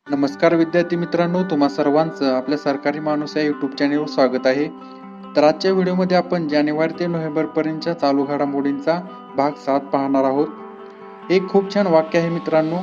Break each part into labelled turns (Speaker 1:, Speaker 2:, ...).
Speaker 1: नमस्कार विद्यार्थी मित्रांनो, तुम्हा सर्वांचं आपल्या सरकारी माणूस या युट्यूब चॅनेलवर स्वागत आहे. तर आजच्या व्हिडिओमध्ये आपण जानेवारी ते नोव्हेंबर पर्यंतच्या चालू घडामोडींचा भाग 7 पाहणार आहोत. एक खूप छान वाक्य आहे मित्रांनो,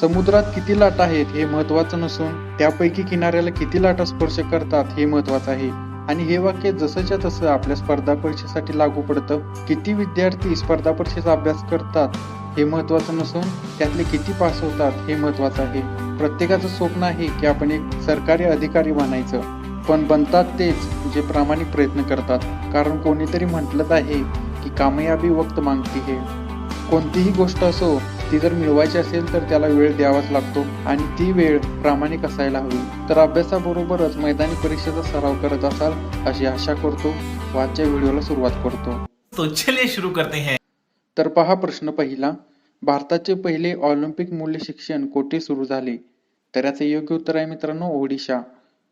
Speaker 1: समुद्रात किती लाटा आहेत हे महत्वाचं नसून त्यापैकी किनाऱ्याला किती लाटा स्पर्श करतात हे महत्वाचं आहे. आणि हे वाक्य जसंच्या तसं आपल्या स्पर्धा परीक्षेसाठी लागू पडतं. किती विद्यार्थी स्पर्धा परीक्षेचा अभ्यास करतात हे महत्वाचं नसून त्यातले किती पास होतात हे महत्वाचं आहे. प्रत्येकाचं स्वप्न आहे की आपण एक सरकारी अधिकारी बनायचं, पण बनतात तेच जे प्रामाणिक प्रयत्न करतात. कारण कोणीतरी म्हटलंच आहे की कामयाबी वक्त मागती है. कोणतीही गोष्ट असो, ती जर मिळवायची असेल तर त्याला वेळ द्यावाच लागतो आणि ती वेळ प्रामाणिक असायला हवी. तर अभ्यासाबरोबरच मैदानी परीक्षेचा सराव करत असाल अशी आशा करतो. आजच्या व्हिडिओला सुरुवात करतो.
Speaker 2: तो चलिए शुरू करते हैं.
Speaker 1: तर पहा प्रश्न पहिला, भारताचे पहिले ऑलिम्पिक मूल्य शिक्षण कोठे सुरू झाले? तर याचे योग्य उत्तर आहे मित्रांनो ओडिशा.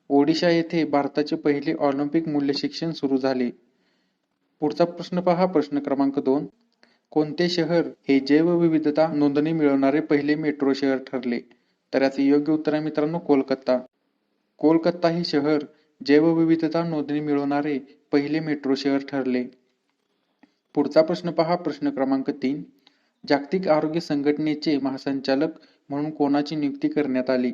Speaker 1: ओडिशा येथे भारताचे पहिले ऑलिम्पिक मूल्य शिक्षण सुरू झाले. पुढचा प्रश्न पहा प्रश्न क्रमांक 2, कोणते शहर हे जैवविविधता नोंदणी मिळवणारे पहिले मेट्रो शहर ठरले? तर याचे योग्य उत्तर आहे मित्रांनो कोलकाता. कोलकाता हे शहर जैवविविधता नोंदणी मिळवणारे पहिले मेट्रो शहर ठरले. पुढचा प्रश्न पहा प्रश्न क्रमांक 3, जागतिक आरोग्य संघटनेचे महासंचालक म्हणून कोणाची नियुक्ती करण्यात आली?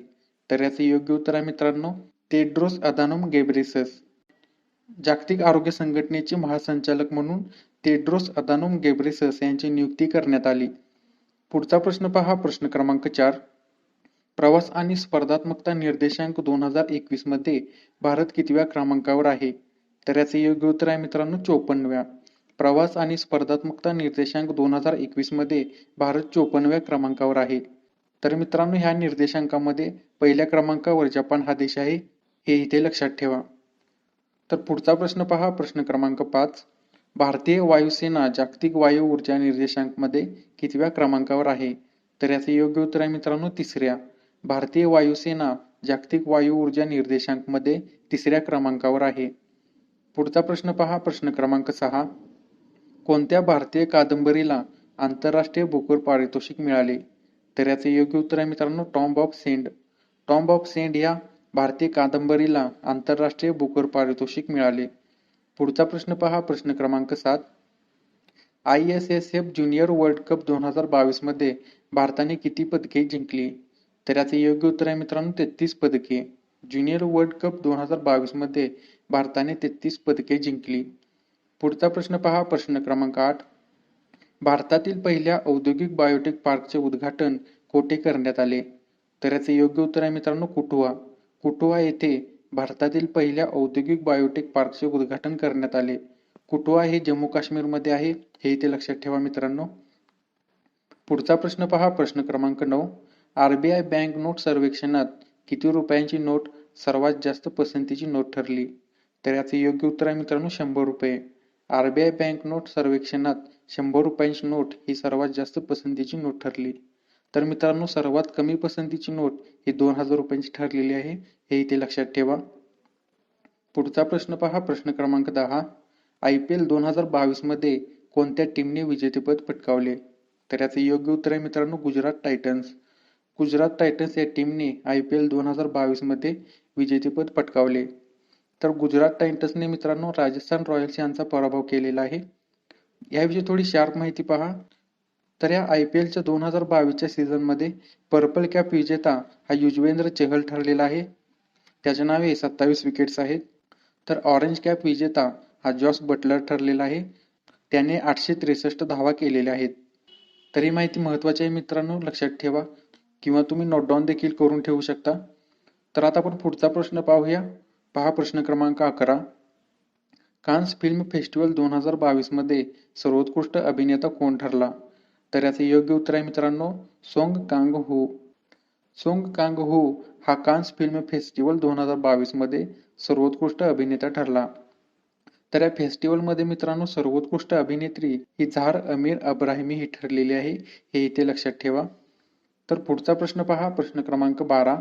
Speaker 1: तर याचे योग्य उत्तर आहे मित्रांनो टेड्रोस अधानोम घेब्रेयेसस. जागतिक आरोग्य संघटनेचे महासंचालक म्हणून टेड्रोस अधानोम घेब्रेयेसस यांची नियुक्ती करण्यात आली. पुढचा प्रश्न पहा प्रश्न क्रमांक 4, प्रवास आणि स्पर्धात्मकता निर्देशांक 2021 मध्ये भारत कितव्या क्रमांकावर आहे? तर याचे योग्य उत्तर आहे मित्रांनो 54व्या. प्रवास आणि स्पर्धात्मकता निर्देशांक 2021 मध्ये भारत 54व्या क्रमांकावर आहे. तर मित्रांनो ह्या निर्देशांकामध्ये पहिल्या क्रमांकावर जपान हा देश आहे, हे इथे लक्षात ठेवा. तर पुढचा प्रश्न पहा प्रश्न क्रमांक 5, भारतीय वायुसेना जागतिक वायू ऊर्जा निर्देशांक मध्ये कितव्या क्रमांकावर आहे? तर याचे योग्य उत्तर आहे मित्रांनो 3ऱ्या. भारतीय वायुसेना जागतिक वायू ऊर्जा निर्देशांक मध्ये 3ऱ्या क्रमांकावर आहे. पुढचा प्रश्न पहा प्रश्न क्रमांक 6, कोणत्या भारतीय कादंबरीला आंतरराष्ट्रीय बुकर पारितोषिक मिळाले? तर याचे योग्य उत्तर आहे मित्रांनो tomb of sand. Tomb of sand या भारतीय कादंबरीला आंतरराष्ट्रीय बुकर पारितोषिक मिळाले. पुढचा प्रश्न पहा प्रश्न क्रमांक 7, ISSF ज्युनियर वर्ल्ड कप 2022 मध्ये भारताने किती पदके जिंकली? तर याचे योग्य उत्तर आहे मित्रांनो 33 पदके. ज्युनियर वर्ल्ड कप 2022 मध्ये भारताने 33 पदके जिंकली. पुढचा प्रश्न पहा प्रश्न क्रमांक 8, भारतातील पहिल्या औद्योगिक बायोटेक पार्कचे उद्घाटन कोठे करण्यात आले? तर याचे योग्य उत्तर आहे मित्रांनो कुटुआ. कुटुआ येथे भारतातील पहिल्या औद्योगिक बायोटेक पार्कचे उद्घाटन करण्यात आले. कुटुआ हे जम्मू काश्मीरमध्ये आहे, हे इथे लक्षात ठेवा मित्रांनो. पुढचा प्रश्न पहा प्रश्न क्रमांक 9, RBI बँक नोट सर्वेक्षणात किती रुपयांची नोट सर्वात जास्त पसंतीची नोट ठरली? तर याचे योग्य उत्तर आहे मित्रांनो 100 रुपये. RBI बँक नोट सर्वेक्षणात 100 रुपयांची नोट ही सर्वात जास्त पसंतीची नोट ठरली. तर मित्रांनो सर्वात कमी पसंतीची नोट ही 2000 रुपयांची ठरलेली आहे, हे इथे लक्षात ठेवा. पुढचा प्रश्न पहा प्रश्न क्रमांक 10, IPL 2022 मध्ये कोणत्या टीमने विजेतेपद पटकावले? तर याचे योग्य उत्तर आहे मित्रांनो गुजरात टायटन्स. गुजरात टायटन्स या टीमने IPL 2022 मध्ये विजेतेपद पटकावले. तर गुजरात टायटन्सने मित्रांनो राजस्थान रॉयल्स यांचा पराभव केलेला आहे. याविषयी थोडी शार्प माहिती पहा. तर या IPLच्या 2022च्या सीझन मध्ये पर्पल कॅप विजेता हा युजवेंद्र चहल ठरलेला आहे. त्याच्या नावे 27 विकेट्स आहेत. तर ऑरेंज कॅप विजेता हा जॉस बटलर ठरलेला आहे. त्याने 863 धावा केलेल्या आहेत. तर ही माहिती महत्वाची आहे मित्रांनो, लक्षात ठेवा किंवा तुम्ही नोट डाऊन देखील करून ठेवू शकता. तर आता आपण पुढचा प्रश्न पाहूया. पहा प्रश्न क्रमांक 11, कान्स फिल्म फेस्टिवल 2022 मध्ये सर्वोत्कृष्ट अभिनेता कोण ठरला? तर याचे योग्य उत्तर आहे मित्रांनो सोंग कांग हो. सोंग कांग हो हा कान्स फिल्म फेस्टिवल 2022 मध्ये सर्वोत्कृष्ट अभिनेता ठरला. तर या फेस्टिवल मध्ये मित्रांनो सर्वोत्कृष्ट अभिनेत्री ही झार अमीर अब्राहिमी ही ठरलेली आहे, हे इथे लक्षात ठेवा. तर पुढचा प्रश्न पहा प्रश्न क्रमांक 12,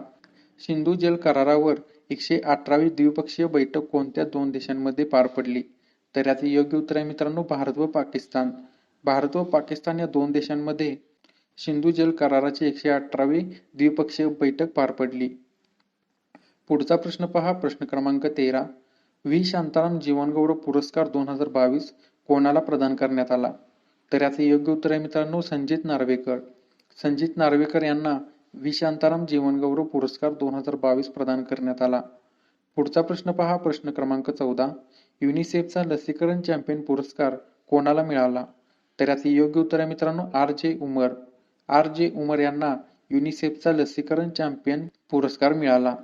Speaker 1: सिंधू जल करारावर 118वी द्विपक्षीय बैठक कोणत्या दोन देशांमध्ये पार पडली? तर याचे योग्य उत्तर आहे मित्रांनो भारत व पाकिस्तान. भारत व पाकिस्तान या दोन देशांमध्ये सिंधू जल कराराची 118वी द्विपक्षीय बैठक पार पडली. पुढचा प्रश्न पहा, प्रश्न क्रमांक 13. व्ही. शांताराम जीवनगौरव पुरस्कार 2022 कोणाला प्रदान करण्यात आला? तर याचे योग्य उत्तर आहे मित्रांनो संजित नार्वेकर. संजित नार्वेकर यांना व्ही. शांताराम जीवनगौरव पुरस्कार 2022 प्रदान करण्यात आला. पुढचा प्रश्न पहा, प्रश्न क्रमांक 14. युनिसेफचा लसीकरण चॅम्पियन पुरस्कार कोणाला मिळाला? तर याचे योग्य उत्तर आहे मित्रांनो आर जे उमर. आर जे उमर यांना युनिसेफचा लसीकरण चॅम्पियन पुरस्कार मिळाला.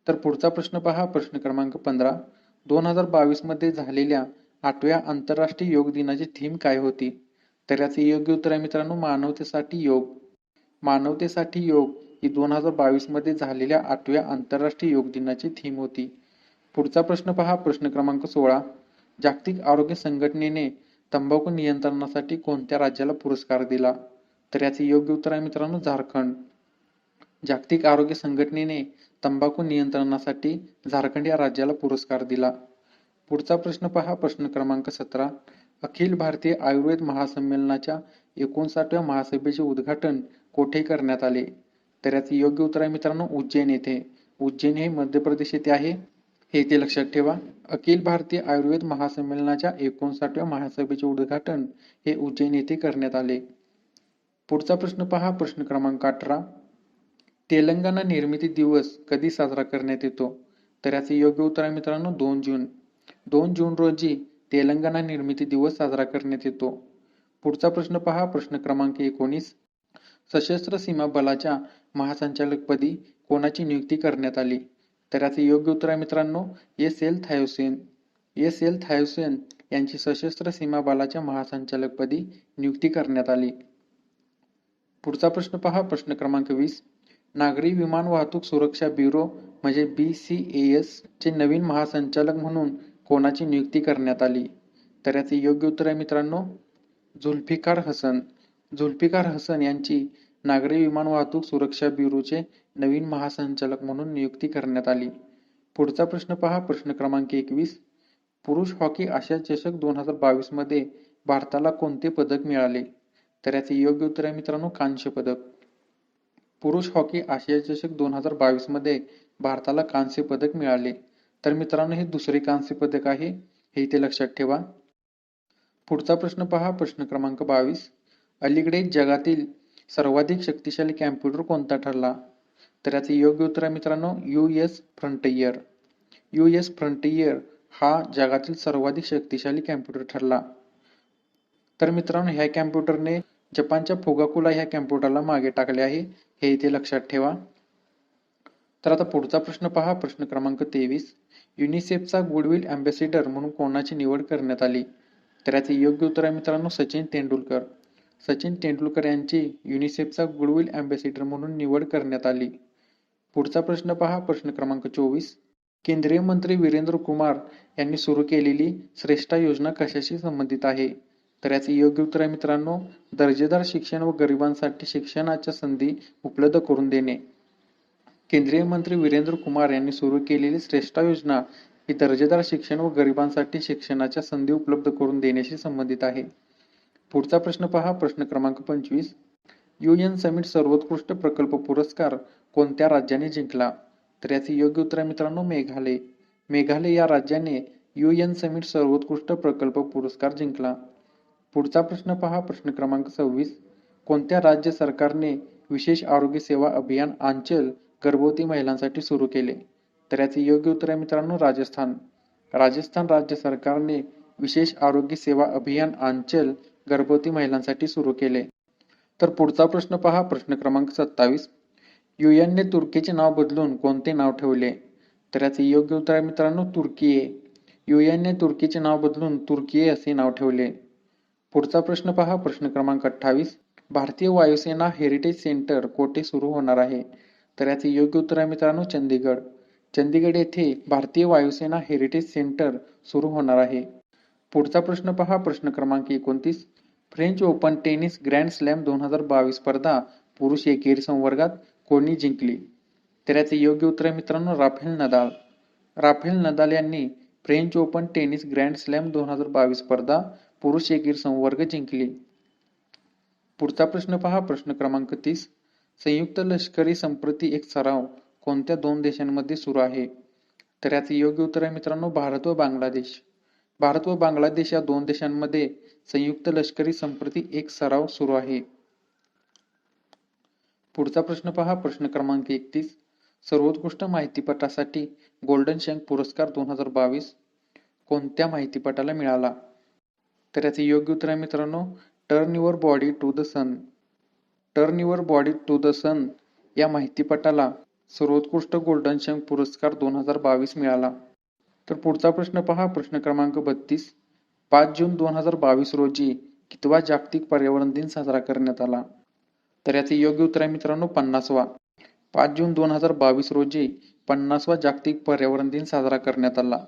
Speaker 1: तर पुढचा प्रश्न पहा, प्रश्न क्रमांक 15. 2022 मध्ये झालेल्या 8व्या आंतरराष्ट्रीय योग दिनाची थीम काय होती? तर याचे योग्य उत्तर आहे मित्रांनो मानवतेसाठी योग. मानवतेसाठी योग ही 2022 मध्ये झालेल्या 8व्या आंतरराष्ट्रीय योग दिनाची थीम होती. पुढचा प्रश्न पहा, प्रश्न क्रमांक 16. जागतिक आरोग्य संघटनेने तंबाखू नियंत्रणासाठी कोणत्या राज्याला पुरस्कार दिला? तर याचे योग्य उत्तर आहे मित्रांनो झारखंड. जागतिक आरोग्य संघटनेने तंबाखू नियंत्रणासाठी झारखंड या राज्याला पुरस्कार दिला. पुढचा प्रश्न पहा, प्रश्न क्रमांक 17. अखिल भारतीय आयुर्वेद महासंमेलनाच्या 59व्या महासभेचे उद्घाटन कोठे करण्यात आले? तर याचे योग्य उत्तर आहे मित्रांनो उज्जैन येथे. उज्जैन हे मध्य प्रदेश येथे आहे, हे इथे लक्षात ठेवा. अखिल भारतीय आयुर्वेद महासंमेलनाच्या 59व्या महासभेचे उद्घाटन हे उज्जैन येथे करण्यात आले. पुढचा प्रश्न पहा, प्रश्न क्रमांक 18. तेलंगणा निर्मिती दिवस कधी साजरा करण्यात येतो? तर याचे योग्य उत्तर आहे मित्रांनो 2 जून. 2 जून रोजी तेलंगणा निर्मिती दिवस साजरा करण्यात येतो. पुढचा प्रश्न पहा, प्रश्न क्रमांक 19. सशस्त्र सीमा बलाच्या महासंचालकपदी कोणाची नियुक्ती करण्यात आली? तर याचे योग्य उत्तर आहे मित्रांनो एस.एल. थायोसेन. एस.एल. थायोसेन यांची सशस्त्र सीमा बलाच्या महासंचालकपदी नियुक्ती करण्यात आली. पुढचा प्रश्न पहा, प्रश्न क्रमांक 20. नागरी विमान वाहतूक सुरक्षा ब्युरो म्हणजे BCAS चे नवीन महासंचालक म्हणून कोणाची नियुक्ती करण्यात आली? तर याचे योग्य उत्तर आहे मित्रांनो झुल्फिकार हसन. झुल्फिकार हसन यांची नागरी विमान वाहतूक सुरक्षा ब्युरोचे नवीन महासंचालक म्हणून नियुक्ती करण्यात आली. पुढचा प्रश्न पहा, प्रश्न क्रमांक 21. पुरुष हॉकी आशिया चषक 2022 मध्ये भारताला कोणते पदक मिळाले? तर याचे योग्य उत्तर आहे मित्रांनो कांस्य पदक. पुरुष हॉकी आशिया चषक 2022 मध्ये भारताला कांस्य पदक मिळाले. तर मित्रांनो हे दुसरे कांस्य पदक आहे, हे इथे लक्षात ठेवा. पुढचा प्रश्न पहा, प्रश्न क्रमांक 22. अलीकडे जगातील सर्वाधिक शक्तिशाली कॅम्प्युटर कोणता ठरला? तर याचे योग्य उत्तर आहे मित्रांनो US फ्रंटियर. US फ्रंटियर हा जगातील सर्वाधिक शक्तिशाली कॅम्प्युटर ठरला. तर मित्रांनो ह्या कॅम्प्युटरने जपानच्या फुगाकुला ह्या कॅम्प्युटरला मागे टाकले आहे, हे इथे लक्षात ठेवा. तर आता पुढचा प्रश्न पहा, प्रश्न क्रमांक 23. युनिसेफचा गुडविल अँबॅसेडर म्हणून कोणाची निवड करण्यात आली? तर याचे योग्य उत्तर आहे मित्रांनो सचिन तेंडुलकर. सचिन तेंडुलकर यांची युनिसेफचा गुडविल अँबॅसेडर म्हणून निवड करण्यात आली. पुढचा प्रश्न पहा, प्रश्न क्रमांक 24. केंद्रीय मंत्री वीरेंद्र कुमार यांनी सुरू केलेली श्रेष्ठा योजना कशाशी संबंधित आहे? तर याचे योग्य उत्तर आहे मित्रांनो दर्जेदार शिक्षण व गरिबांसाठी शिक्षणाच्या संधी उपलब्ध करून देणे. केंद्रीय मंत्री वीरेंद्र कुमार यांनी सुरू केलेली श्रेष्ठा योजना ही दर्जेदार शिक्षण व गरिबांसाठी शिक्षणाच्या संधी उपलब्ध करून देण्याशी संबंधित आहे. पुढचा प्रश्न पहा, प्रश्न क्रमांक 25. UN समिट सर्वोत्कृष्ट प्रकल्प पुरस्कार कोणत्या राज्याने जिंकला? तर याचे योग्य उत्तर आहे मित्रांनो मेघालय. मेघालय या राज्याने UN समिट सर्वोत्कृष्ट प्रकल्प पुरस्कार जिंकला. पुढचा प्रश्न पहा, प्रश्न क्रमांक 26. कोणत्या राज्य सरकारने विशेष आरोग्य सेवा अभियान आंचल गर्भवती महिलांसाठी सुरू केले? तर याचे योग्य उत्तर आहे मित्रांनो राजस्थान. राजस्थान राज्य सरकारने विशेष आरोग्य सेवा अभियान आंचल गर्भवती महिलांसाठी सुरू केले. तर पुढचा प्रश्न पहा, प्रश्न क्रमांक 27. UN ने तुर्कीचे नाव बदलून कोणते नाव ठेवले? तर याचे योग्य उत्तर आहे मित्रांनो तुर्कीये. UN ने तुर्कीचे नाव बदलून तुर्कीये असे नाव ठेवले. पुढचा प्रश्न पहा, प्रश्न क्रमांक 28. भारतीय वायुसेना हेरिटेज सेंटर कोठे सुरू होणार आहे? तर याचे योग्य उत्तर आहे मित्रांनो चंदीगड. चंदीगड येथे भारतीय वायुसेना हेरिटेज सेंटर सुरू होणार आहे. पुढचा प्रश्न पहा, प्रश्न क्रमांक 29. French open tennis grand slam 2022 स्पर्धा पुरुष एकेरी संवर्गात कोणी जिंकली? तर याचे योग्य उत्तर आहे मित्रांनो राफेल नदाल. राफेल नदाल यांनी French open tennis grand slam 2022 स्पर्धा पुरुष एकेरी संवर्ग जिंकली. पुढचा प्रश्न पहा, प्रश्न क्रमांक 30. संयुक्त लष्करी संप्रती एक सराव कोणत्या दोन देशांमध्ये सुरू आहे? तर याचे योग्य उत्तर आहे मित्रांनो, भारत व बांगलादेश. भारत व बांगलादेश या दोन देशांमध्ये संयुक्त लष्करी संप्रती एक सराव सुरू आहे. पुढचा प्रश्न पहा, प्रश्न क्रमांक 31. सर्वोत्कृष्ट माहितीपटासाठी गोल्डन शंख पुरस्कार 2022 कोणत्या माहितीपटाला मिळाला? तर याचे योग्य उत्तर आहे मित्रांनो, turn your body to the sun. Turn your body to the sun या माहितीपटाला सर्वोत्कृष्ट गोल्डन शंख पुरस्कार 2022 मिळाला. तर पुढचा प्रश्न पहा, प्रश्न क्रमांक 32. 5 जून 2022 रोजी कितवा जागतिक पर्यावरण दिन साजरा करण्यात आला? तर याचे योग्य उत्तर आहे मित्रांनो, 50वा. 5 जून 2022 रोजी 50वा जागतिक पर्यावरण दिन साजरा करण्यात आला.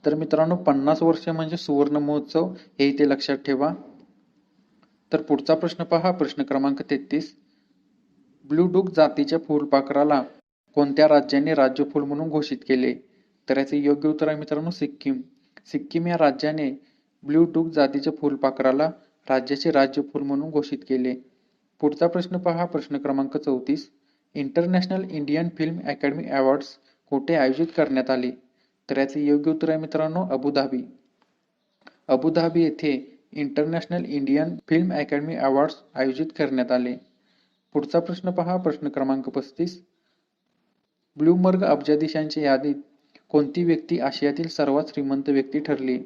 Speaker 1: तर मित्रांनो, 50 वर्ष म्हणजे सुवर्ण महोत्सव, हे इथे लक्षात ठेवा. तर पुढचा प्रश्न पहा, प्रश्न क्रमांक 33. ब्लू डूक जातीच्या फुलपाखराला कोणत्या राज्याने राज्यफूल म्हणून घोषित केले? तर याचे योग्य उत्तर आहे मित्रांनो, सिक्कीम. सिक्कीम या राज्याने ब्लू डूक जातीच्या फुलपाखराला राज्याचे राज्यफूल म्हणून घोषित केले. पुढचा प्रश्न पहा, प्रश्न क्रमांक 34. International Indian film academy awards कुठे आयोजित करण्यात आले? तर याचे योग्य उत्तर आहे मित्रांनो, अबुधाबी. अबुधाबी येथे international Indian film academy awards आयोजित करण्यात आले. पुढचा प्रश्न पहा, प्रश्न क्रमांक 35. ब्लूमबर्ग अब्जाधीशांच्या यादीत कोणती व्यक्ती आशियातील सर्वात श्रीमंत व्यक्ती ठरली?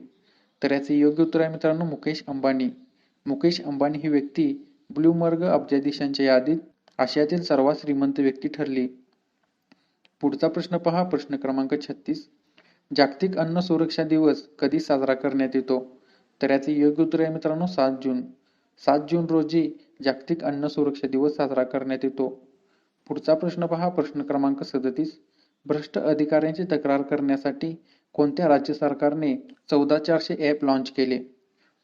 Speaker 1: तर याचे योग्य उत्तर आहे मित्रांनो, मुकेश अंबानी. मुकेश अंबानी ही व्यक्ती ब्लूमबर्ग अब्जाधीशांच्या यादीत आशियातील सर्वात श्रीमंत व्यक्ती ठरली. पुढचा प्रश्न पहा, प्रश्न क्रमांक 36. जागतिक अन्न सुरक्षा दिवस कधी साजरा करण्यात येतो? तर याचे योग्य उत्तर आहे मित्रांनो, 7 जून. 7 जून रोजी जागतिक अन्न सुरक्षा दिवस साजरा करण्यात येतो. पुढचा प्रश्न पहा, प्रश्न क्रमांक 37. भ्रष्ट अधिकाऱ्यांची तक्रार करण्यासाठी कोणत्या राज्य सरकारने 14400 ॲप लॉन्च केले?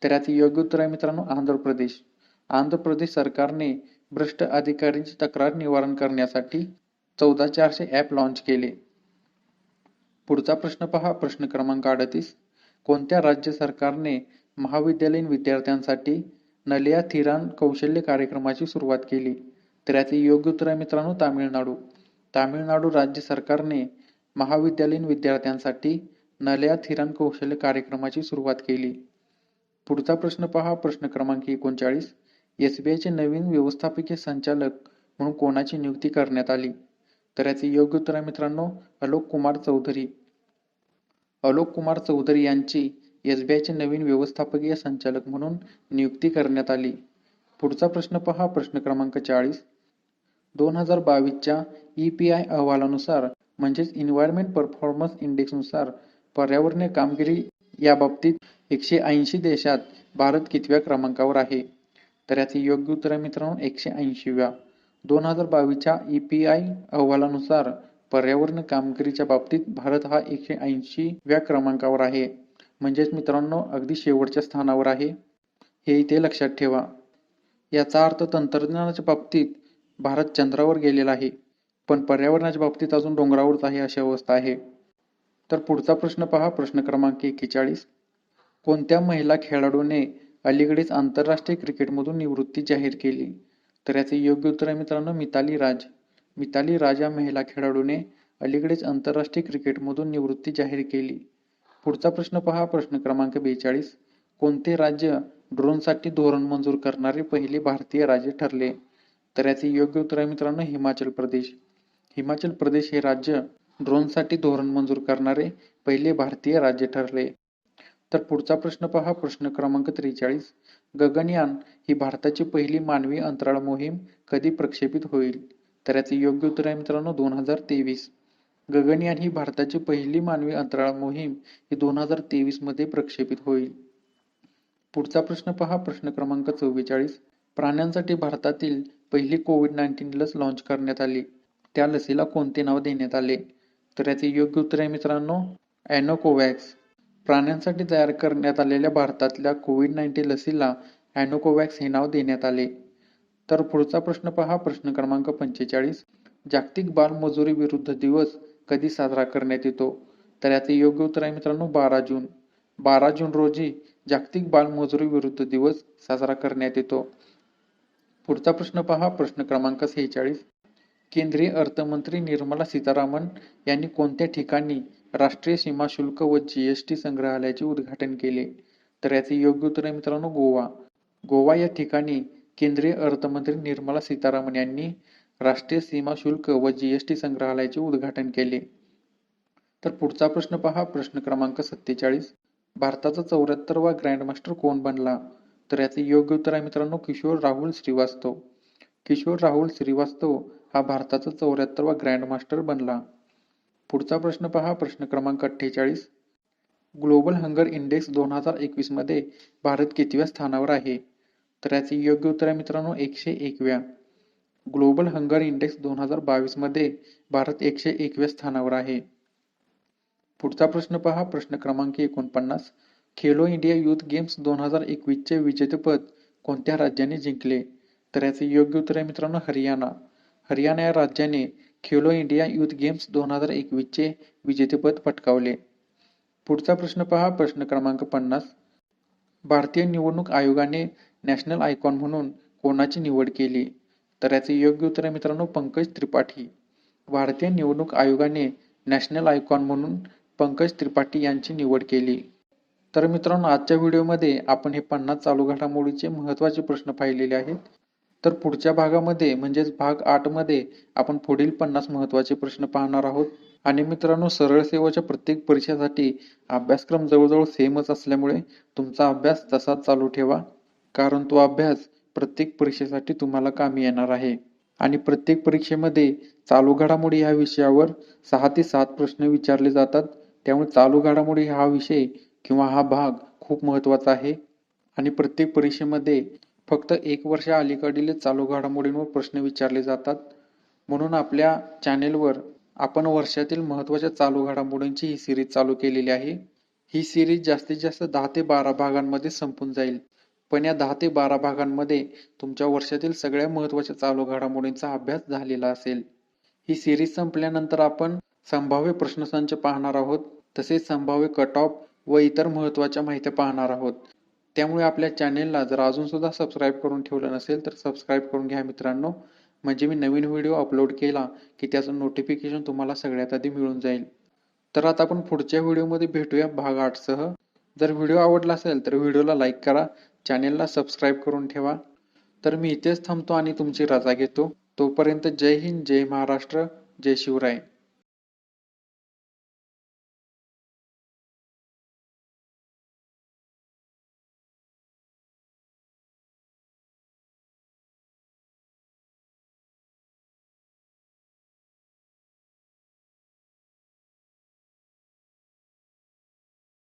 Speaker 1: तर याचे योग्य उत्तर आहे मित्रांनो, आंध्र प्रदेश. आंध्र प्रदेश सरकारने भ्रष्ट अधिकाऱ्यांची तक्रार निवारण करण्यासाठी 14400 ॲप लॉन्च केले. पुढचा प्रश्न पहा, प्रश्न क्रमांक 38. कोणत्या राज्य सरकारने महाविद्यालयीन विद्यार्थ्यांसाठी नलया थिरान कौशल्य कार्यक्रमाची सुरुवात केली? तर याचे योग्य उत्तर आहे मित्रांनो, तामिळनाडू. तामिळनाडू राज्य सरकारने महाविद्यालयीन विद्यार्थ्यांसाठी नलया थिरान कौशल्य कार्यक्रमाची सुरुवात केली. पुढचा प्रश्न पहा, प्रश्न क्रमांक 39. SBIचे नवीन व्यवस्थापकीय संचालक म्हणून कोणाची नियुक्ती करण्यात आली? तर याचे योग्य उत्तर आहे मित्रांनो, अलोक कुमार चौधरी. अलोक कुमार चौधरी यांची SBIचे नवीन व्यवस्थापकीय संचालक म्हणून नियुक्ती करण्यात आली. पुढचा प्रश्न पहा, प्रश्न क्रमांक 40. 2022च्या EPI अहवालानुसार म्हणजेच एन्व्हायरमेंट परफॉर्मन्स इंडेक्सनुसार पर्यावरणीय कामगिरी या बाबतीत 180 देशात भारत कितव्या क्रमांकावर आहे? तर याचे योग्य उत्तर आहे मित्रांनो, 180व्या. 2022च्या EPI अहवालानुसार पर्यावरण कामगिरीच्या बाबतीत भारत हा 180व्या क्रमांकावर आहे. म्हणजेच मित्रांनो, अगदी शेवटच्या स्थानावर आहे, हे इथे लक्षात ठेवा. याचा अर्थ तंत्रज्ञानाच्या बाबतीत भारत चंद्रावर गेलेला आहे, पण पर्यावरणाच्या बाबतीत अजून डोंगरावरच आहे, अशी अवस्था आहे. तर पुढचा प्रश्न पहा, प्रश्न क्रमांक 41. कोणत्या महिला खेळाडूने अलीकडेच आंतरराष्ट्रीय क्रिकेटमधून निवृत्ती जाहीर केली? तर याचे योग्य उत्तर आहे मित्रांनो, मिताली राज. मिताली राज या महिला खेळाडूने अलीकडेच आंतरराष्ट्रीय क्रिकेटमधून निवृत्ती जाहीर केली. पुढचा प्रश्न पहा, प्रश्न क्रमांक 42. कोणते राज्य ड्रोनसाठी धोरण मंजूर करणारे पहिले भारतीय राज्य ठरले? तर याचे योग्य उत्तर आहे मित्रांनो, हिमाचल प्रदेश. हिमाचल प्रदेश हे राज्य ड्रोनसाठी धोरण मंजूर करणारे पहिले भारतीय राज्य ठरले. तर पुढचा प्रश्न पहा, प्रश्न क्रमांक 43. गगनयान ही भारताची पहिली मानवी अंतराळ मोहीम कधी प्रक्षेपित होईल? तर याचे योग्य उत्तर आहे मित्रांनो, 2023. गगनयान ही भारताची पहिली मानवी अंतराळ मोहीम ही 2023 मध्ये प्रक्षेपित होईल. पुढचा प्रश्न पहा, प्रश्न क्रमांक 44. प्राण्यांसाठी भारतातील पहिली कोविड-19 लस लॉन्च करण्यात आली. त्या लसीला कोणते नाव देण्यात आले? तर याचे योग्य उत्तर आहे मित्रांनो, ॲनोकोवॅक्स. प्राण्यांसाठी तयार करण्यात आलेल्या भारतातल्या कोविड-19 लसीला ॲनोकोवॅक्स हे नाव देण्यात आले. तर पुढचा प्रश्न पहा, प्रश्न क्रमांक 45. जागतिक बालमजुरी विरुद्ध दिवस कधी साजरा करण्यात येतो? तर याचे योग्य उत्तर आहे मित्रांनो, 12 जून. 12 जून रोजी जागतिक बालमजुरी विरुद्ध दिवस साजरा करण्यात येतो. पुढचा प्रश्न पहा, प्रश्न क्रमांक 46. केंद्रीय अर्थमंत्री निर्मला सीतारामन यांनी कोणत्या ठिकाणी राष्ट्रीय सीमा शुल्क व जीएसटी संग्रहालयाचे उद्घाटन केले? तर याचे योग्य उत्तर आहे मित्रांनो गोवा. गोवा या ठिकाणी केंद्रीय अर्थमंत्री निर्मला सीतारामन यांनी राष्ट्रीय सीमा शुल्क व जीएसटी संग्रहालयाचे उद्घाटन केले. तर पुढचा प्रश्न पहा, प्रश्न क्रमांक 47. भारताचा 74वा ग्रँडमास्टर कोण बनला? तर याचे योग्य उत्तर आहे मित्रांनो किशोर राहुल श्रीवास्तव. किशोर राहुल श्रीवास्तव हा भारताचा 74वा ग्रँडमास्टर बनला. पुढचा प्रश्न पहा, प्रश्न क्रमांक 48. ग्लोबल हंगर इंडेक्स 2021 मध्ये भारत कितव्या स्थानावर आहे? तर याचे योग्य उत्तर आहे मित्रांनो 101व्या. ग्लोबल हंगर इंडेक्स 2022 मध्ये भारत 101व्या स्थानावर आहे. पुढचा प्रश्न पहा, प्रश्न क्रमांक 49. खेलो इंडिया युथ गेम्स 2021 चे विजेतेपद कोणत्या राज्याने जिंकले? तर याचे योग्य उत्तर आहे मित्रांनो हरियाणा. हरियाणा या राज्याने खेलो इंडिया युथ गेम्स 2021 चे विजेतेपद पटकावले. पुढचा प्रश्न पहा, प्रश्न क्रमांक 50. भारतीय निवडणूक आयोगाने नॅशनल आयकॉन म्हणून कोणाची निवड केली? तर याचे योग्य उत्तर आहे मित्रांनो पंकज त्रिपाठी. भारतीय निवडणूक आयोगाने नॅशनल आयकॉन म्हणून पंकज त्रिपाठी यांची निवड केली. तर मित्रांनो आजच्या व्हिडिओमध्ये आपण हे 50 चालू घडामोडीचे महत्त्वाचे प्रश्न पाहिलेले आहेत. तर पुढच्या भागामध्ये म्हणजेच भाग 8 मध्ये आपण पुढील 50 महत्त्वाचे प्रश्न पाहणार आहोत. आणि मित्रांनो सरळ सेवाच्या प्रत्येक परीक्षेसाठी अभ्यासक्रम जवळजवळ सेमच असल्यामुळे तुमचा अभ्यास तसाच चालू ठेवा, कारण तो अभ्यास प्रत्येक परीक्षेसाठी तुम्हाला कामी येणार आहे. आणि प्रत्येक परीक्षेमध्ये चालू घडामोडी ह्या विषयावर 6 ते 7 प्रश्न विचारले जातात. त्यामुळे चालू घडामोडी हा विषय किंवा हा भाग खूप महत्त्वाचा आहे. आणि प्रत्येक परीक्षेमध्ये फक्त 1 वर्ष अलीकडील चालू घडामोडींवर प्रश्न विचारले जातात. म्हणून आपल्या चॅनेलवर आपण वर्षातील महत्त्वाच्या चालू घडामोडींची ही सिरीज चालू केलेली आहे. ही सिरीज जास्तीत जास्त 10 ते 12 भागांमध्ये संपून जाईल. पण या 10 ते 12 भागांमध्ये तुमच्या वर्षातील सगळ्या महत्त्वाच्या चालू घडामोडींचा अभ्यास झालेला असेल. ही सिरीज संपल्यानंतर आपण संभाव्य प्रश्नसंच पाहणार आहोत, तसेच संभाव्य कट ऑफ व इतर महत्त्वाच्या माहिती पाहणार आहोत. त्यामुळे आपल्या चॅनेलला जर अजून सुद्धा सबस्क्राईब करून ठेवलं नसेल तर सबस्क्राईब करून घ्या मित्रांनो, म्हणजे मी नवीन व्हिडिओ अपलोड केला की त्याचं नोटिफिकेशन तुम्हाला सगळ्यात आधी मिळून जाईल. तर आता आपण पुढच्या व्हिडिओमध्ये भेटूया भाग 8 सह. जर व्हिडिओ आवडला असेल तर व्हिडिओला लाईक करा, चॅनेलला सबस्क्राईब करून ठेवा. तर मी इथेच थांबतो आणि तुमची रजा घेतो. तोपर्यंत जय हिंद, जय महाराष्ट्र, जय शिवराय.